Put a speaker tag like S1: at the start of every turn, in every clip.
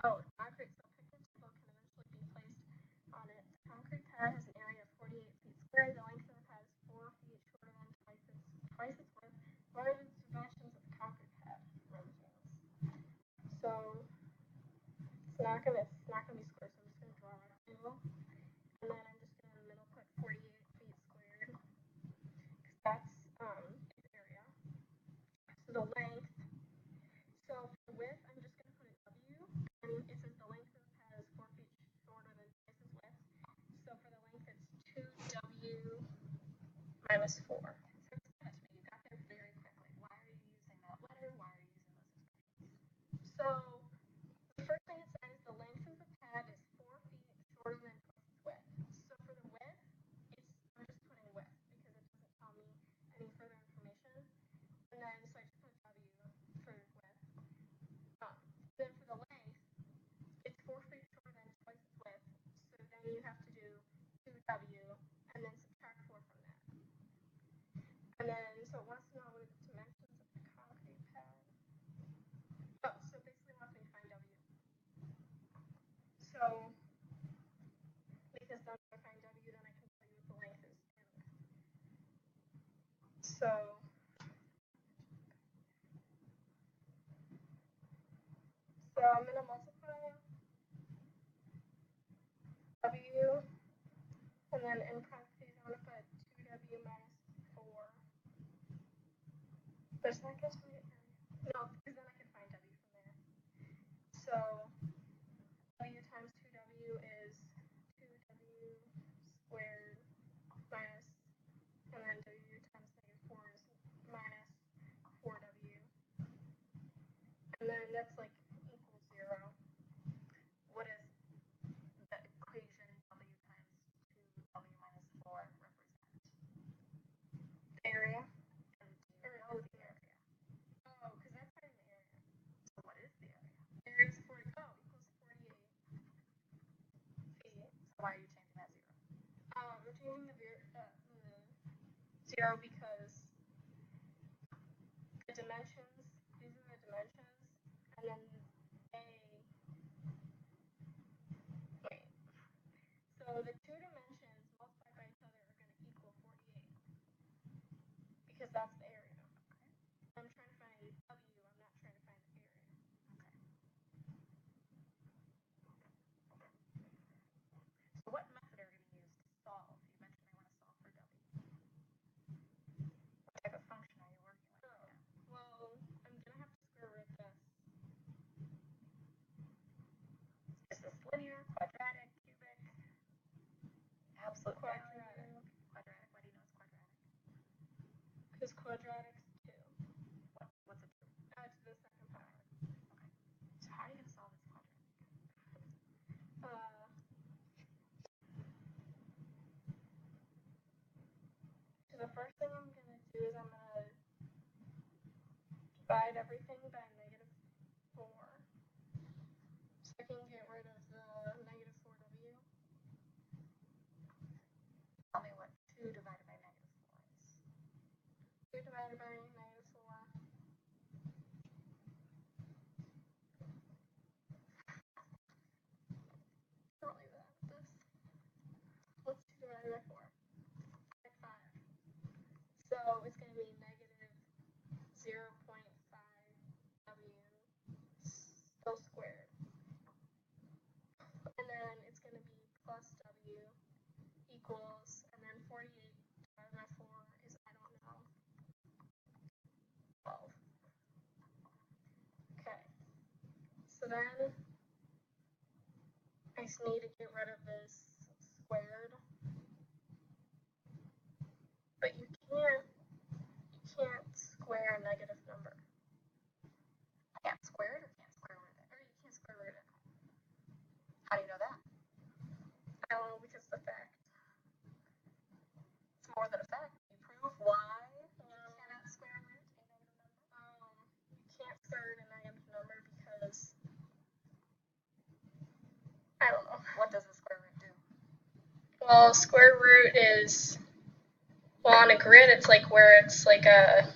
S1: Oh, concrete. So picnic table can eventually be placed on it. The concrete pad has an area of 48 feet square. The length of the pad is 4 feet shorter than twice its width. What are the dimensions of the concrete pad? Roman candles. So it's not gonna be square. So I'm just gonna draw a rectangle, and then I'm just gonna in the middle put 48 feet squared, because that's its area. So the length. So for the width, I'm just gonna put a W, and it says the length of the pad is 4 feet shorter than twice its width. So for the length, it's 2W minus 4.
S2: So explain that to me. You got there very quickly. Why are you using that letter? Why are you using those expressions?
S1: So the first thing it says, the length of the pad is 4 feet shorter than twice its width. So for the width, I'm just putting width because it doesn't tell me any further information. And then so I just put W for width. Then for the length, it's 4 feet shorter than twice its width. So then you have to do 2W and then subtract 4 from that. And then so it wants to know what are the dimensions of the concrete pad. Oh, so basically it wants me to find W. So because then if I find W, then I can tell you what the length is. So I'm gonna multiply W, and then in parentheses I'm gonna put 2W minus 4. Does that get me? No, because then I can find W from there. So W times 2W is 2W squared minus, and then W times -4 is minus 4W. And then that's like equals 0.
S2: What is the equation W times 2W minus 4 represent?
S1: The area.
S2: And do you know the area?
S1: Oh, because that's not in the area.
S2: So what is the area?
S1: Area is 40. Oh, equals 48 feet.
S2: So why are you changing that 0?
S1: We're changing the 0 because the dimensions, these are the dimensions, and then wait. So the two dimensions multiplied by each other are going to equal 48 because that's the area. Okay. I'm trying to find W, I'm not trying to find the area.
S2: Okay. So what method are you going to use to solve? You mentioned they want to solve for W. What type of function are you working with right now?
S1: Well, I'm going to have to square root this.
S2: Is this linear, quadratic, cubic? Absolute
S1: Quadratic.
S2: Quadratic. Why do you know it's quadratic?
S1: Because quadratic's 2.
S2: What's a 2?
S1: To the second power.
S2: Okay. So how are you going to solve this quadratic?
S1: So the first thing I'm going to do is I'm going to divide everything by -4. So I can get rid of the -4W.
S2: Tell me what 2 divided by -4 is.
S1: 2 divided by -4. Don't leave that with this. What's 2 divided by 4? Like 5. So it's going to be -0.5W still squared. And then it's going to be plus W equals, and then 48 divided by 4 is, I don't know, 12. Okay. So then I just need to get rid of this squared. But you can't square a negative number.
S2: I can't square it or can't square root it?
S1: Or you can't square root it.
S2: How do you know that?
S1: I don't know, because the fact.
S2: It's more than a fact. Can you prove why you cannot square root a negative number?
S1: You can't square root a negative number because I don't know.
S2: What does a square root do?
S1: Well, square root is, well, on a grid it's like where it's like a,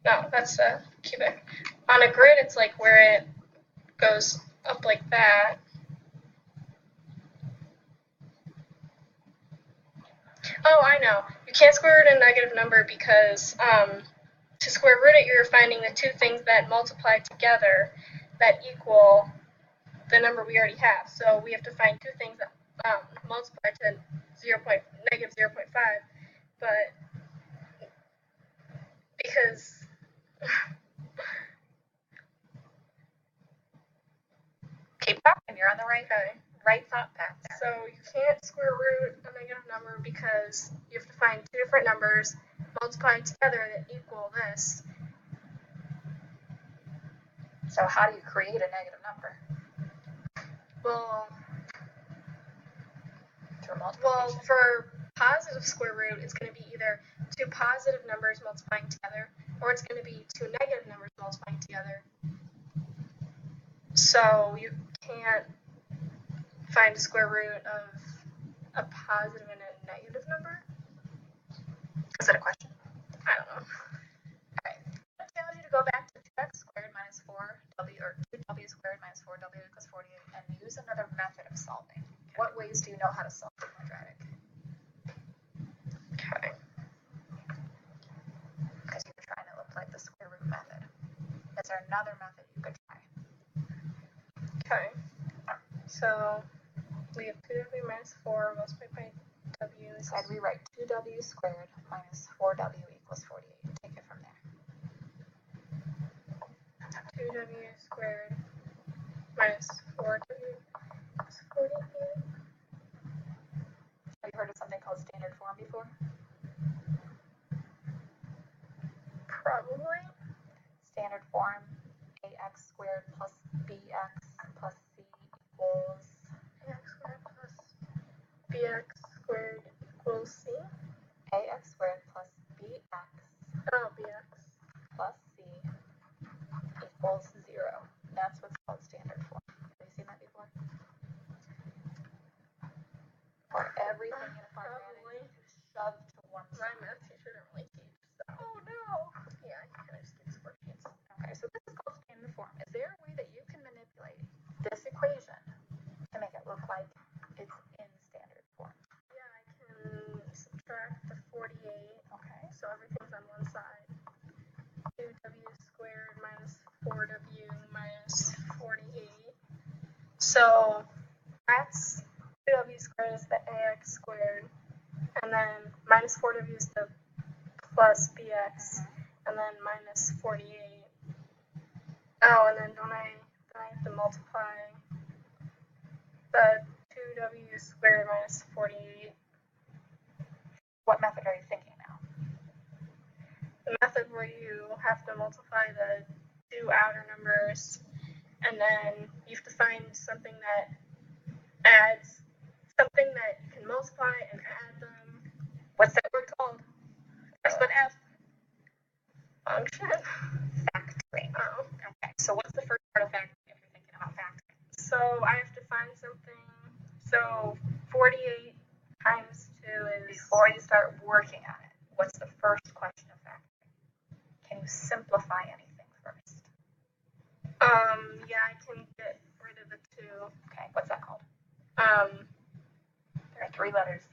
S1: no, that's a cubic. On a grid it's like where it goes up like that. Oh, I know. You can't square root a negative number because to square root it, you're finding the two things that multiply together that equal the number we already have. So we have to find two things that multiply to negative 0.5, but because
S2: Keep talking. You're on the right thought path there.
S1: so you can't square root a negative number because you have to find two different numbers multiplied together that equal this.
S2: So how do you create a negative number?
S1: Well,
S2: Through multiplication?
S1: for positive square root, it's going to be either two positive numbers multiplying together, or it's going to be two negative numbers multiplying together. So you can't find a square root of a positive and a negative number.
S2: Is that a question?
S1: I don't know.
S2: Okay. It tells you to go back to 2x squared minus 4w, or 2w squared minus 4w equals 48, and use another method of solving. What ways do you know how to solve the quadratic?
S1: Okay.
S2: Because you're trying to look like the square root method. Is there another method you could try?
S1: Okay. So we have 2w minus 4 multiplied by w.
S2: Instead, we write 2w squared minus 4w equals 48. Take it from there.
S1: 2w squared minus 4w is 48.
S2: Have you heard of something called standard form before?
S1: Probably.
S2: Standard form, ax squared plus bx plus c equals
S1: ax squared plus bx squared equals c.
S2: ax squared plus bx
S1: Bx.
S2: plus c equals 0. That's what's called standard form. Have you seen that before? Or everything in a quadratic is shoved to one
S1: My
S2: side.
S1: math teacher didn't really teach, so.
S2: Oh no!
S1: Yeah, I kind of just get worksheets.
S2: Okay, so this is called standard form. Is there a way that you can manipulate this equation to make it look like it's in standard form?
S1: Yeah, I can subtract the 48.
S2: Okay.
S1: So everything's on one side. 2w squared minus 4w minus 48. So that's 2w squared is the ax squared, and then minus 4w is the plus bx, and then minus 48. Oh, and then I have to multiply the 2w squared minus 48.
S2: What method are you thinking now?
S1: The method where you have to multiply the two outer numbers, and then you have to find something that adds something that you can multiply and add them. What's that word called? That's what F. Function.
S2: Factoring.
S1: Oh.
S2: Okay, so what's the first part of factoring if you're thinking about factoring?
S1: So I have to find something. So 48 times 2 is.
S2: Before you start working on it, what's the first question of factoring? Can you simplify anything first?
S1: Yeah, I can get rid of the 2.
S2: Okay, what's that called?
S1: There
S2: are 3 letters.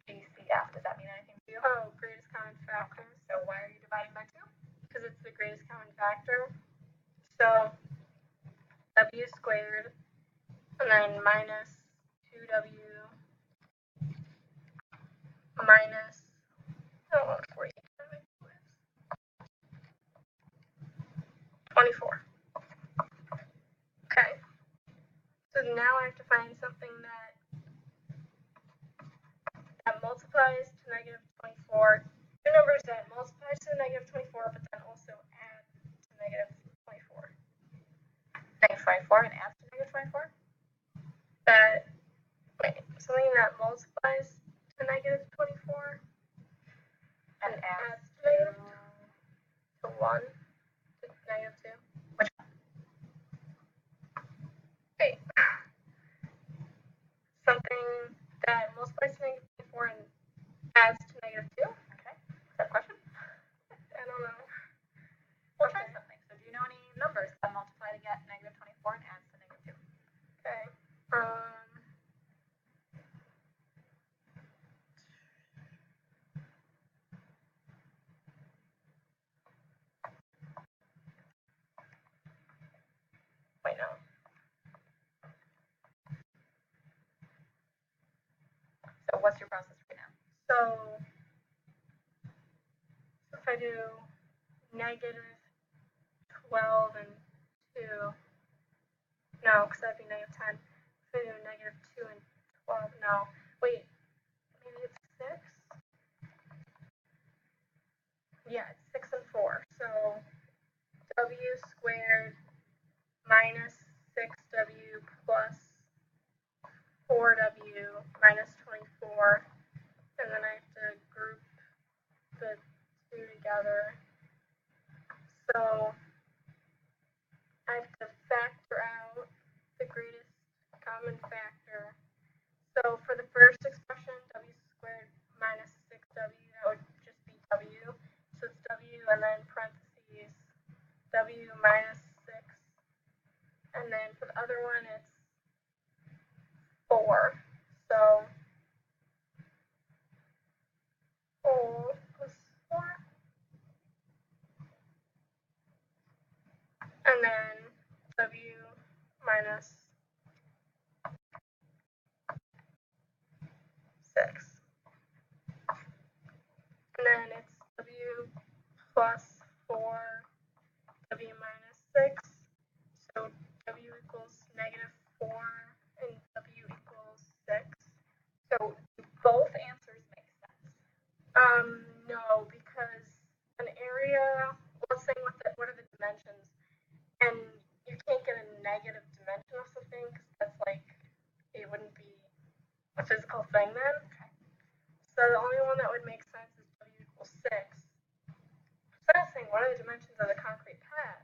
S2: GCF, does that mean anything to you?
S1: Oh, greatest common factor.
S2: So why are you dividing by 2?
S1: Because it's the greatest common factor. So w squared, and then minus 2w minus, I don't know what 48 is. 24. Okay. So now I have to find something that multiplies to negative 24. Two numbers that multiplies to negative 24, but then also add to negative 24.
S2: Negative 24 and adds to negative 24?
S1: Something that multiplies to negative 24
S2: And adds
S1: to negative to 1 to negative 2.
S2: Which one?
S1: Wait. Something that multiplies to negative 24 and adds to negative 2?
S2: Okay. Is that a question?
S1: I don't know.
S2: So what's your process right now?
S1: So if I do negative 12 and 2, no, because that'd be negative 10. If I do negative 2 and 12, no. Wait, maybe it's 6? Yeah, it's 6 and 4. So w squared minus 6w plus 4w minus 24. And then I have to group the two together. So I have to factor out the greatest common factor. So for the first expression, w squared minus 6w, that would just be w. So it's w and then parentheses w minus 6. And then for the other one, it's 4. So 4 plus 4. And then w minus 6. And then it's w plus 4, w minus 6. So w equals negative 4 and w equals 6.
S2: So do both answers make sense?
S1: No, because an area, let's say what are the dimensions? And you can't get a negative dimension of something because that's like, it wouldn't be a physical thing then.
S2: Okay.
S1: So the only one that would make sense is w equals 6. So I was saying, what are the dimensions of the concrete pad?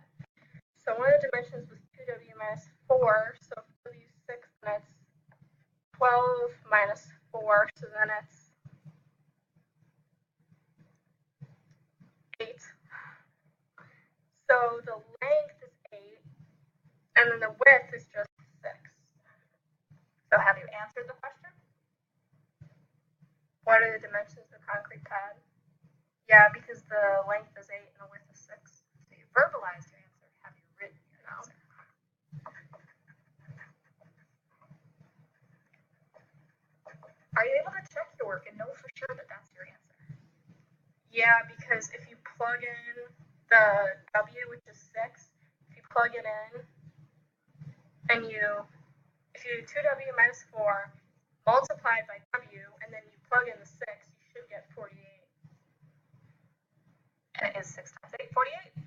S1: So one of the dimensions was 2w minus 4. So if w is 6, then it's 12 minus 4. So then it's 8. So the length is 8, and then the width is just 6.
S2: So have you answered the question?
S1: What are the dimensions of the concrete pad? Yeah, because the length is 8 and the width is 6.
S2: So you verbalized your answer. Have you written your answer? Are you able to check your work and know for sure that that's your answer?
S1: Yeah, because if you plug in the w, which is 6, if you plug it in, and if you do 2w minus 4 multiplied by w, and then you plug in the 6, you should get 48.
S2: And it is 6 times 8, 48?